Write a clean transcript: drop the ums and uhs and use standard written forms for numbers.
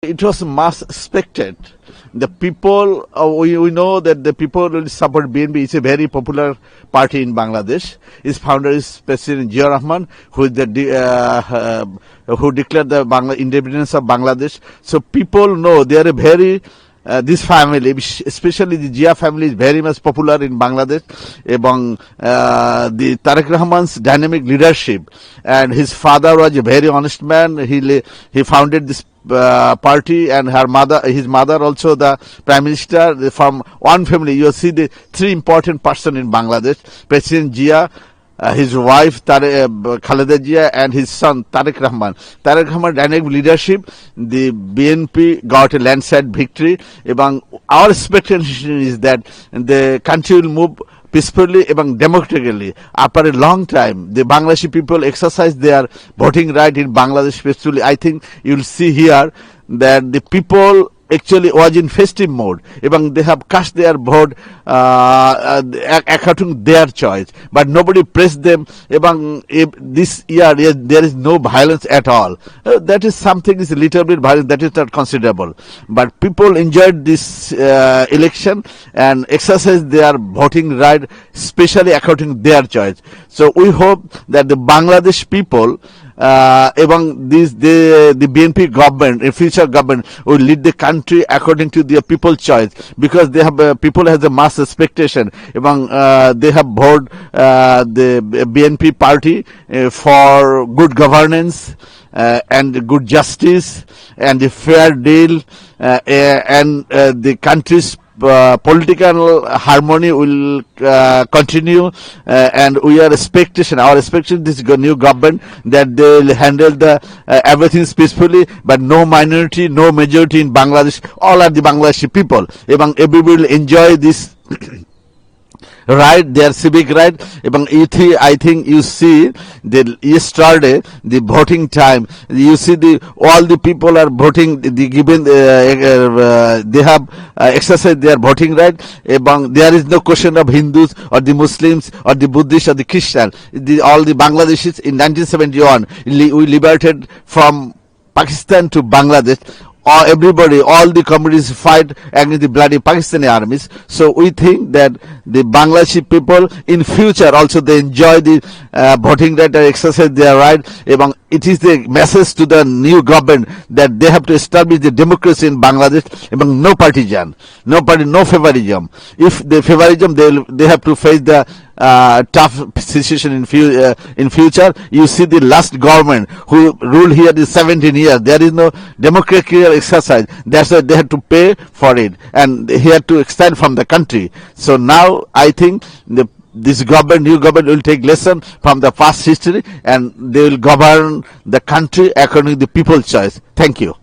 It was much expected. The people, we know that the people will support BNP. It's a very popular party in Bangladesh. Its founder is President Zia Rahman, who is who declared the independence of Bangladesh. So people know they are a very this family, especially the Zia family, is very much popular in Bangladesh. Among the Tariq Rahman's dynamic leadership, and his father was a very honest man. He founded this party, and his mother also the prime minister from one family. You see the three important person in Bangladesh: President Zia, his wife Khaleda Zia, and his son Tariq Rahman. Tariq Rahman dynamic leadership, the BNP got a landslide victory. Among our expectation is that the country will move peacefully and democratically. After a long time, the Bangladeshi people exercise their voting right in Bangladesh peacefully. I think you'll see here that the people actually was in festive mode, এবং they have cast their vote according to their choice, but nobody pressed them. এবং this year there is no violence at all. That is something is a little bit violence, that is not considerable, but people enjoyed this election and exercised their voting right, especially according to their choice. So we hope that the Bangladesh people এবং the BNP government, a future government, will lead the country according to their people's choice, because they have people has a mass expectation, এবং they have voted the BNP party for good governance and good justice and a fair deal, and the country's political harmony will continue, and our expectation this new government, that they will handle the everything peacefully, but no minority, no majority in Bangladesh. All are the Bangladeshi people, এবং everybody will enjoy this right, their civic right. এবং I think you see the yesterday the voting time, you see all the people are voting, given they have exercised their voting right, এবং there is no question of Hindus or the Muslims or the Buddhists or the Christian. All the Bangladeshis in 1971 we liberated from Pakistan to Bangladesh. Everybody, all the communities fight against the bloody Pakistani armies. So we think that the Bangladeshi people in future also they enjoy the voting right and exercise their right. এবং it is the message to the new government that they have to establish the democracy in Bangladesh, এবং no partisan, no party, no favorism. If they favorism, they have to face the tough situation in future. You see the last government who ruled here is 17 years. There is no democratic exercise. That's why they had to pay for it, and he had to extend from the country. So now I think this government, new government, will take lesson from the past history, and they will govern the country according to the people's choice. Thank you.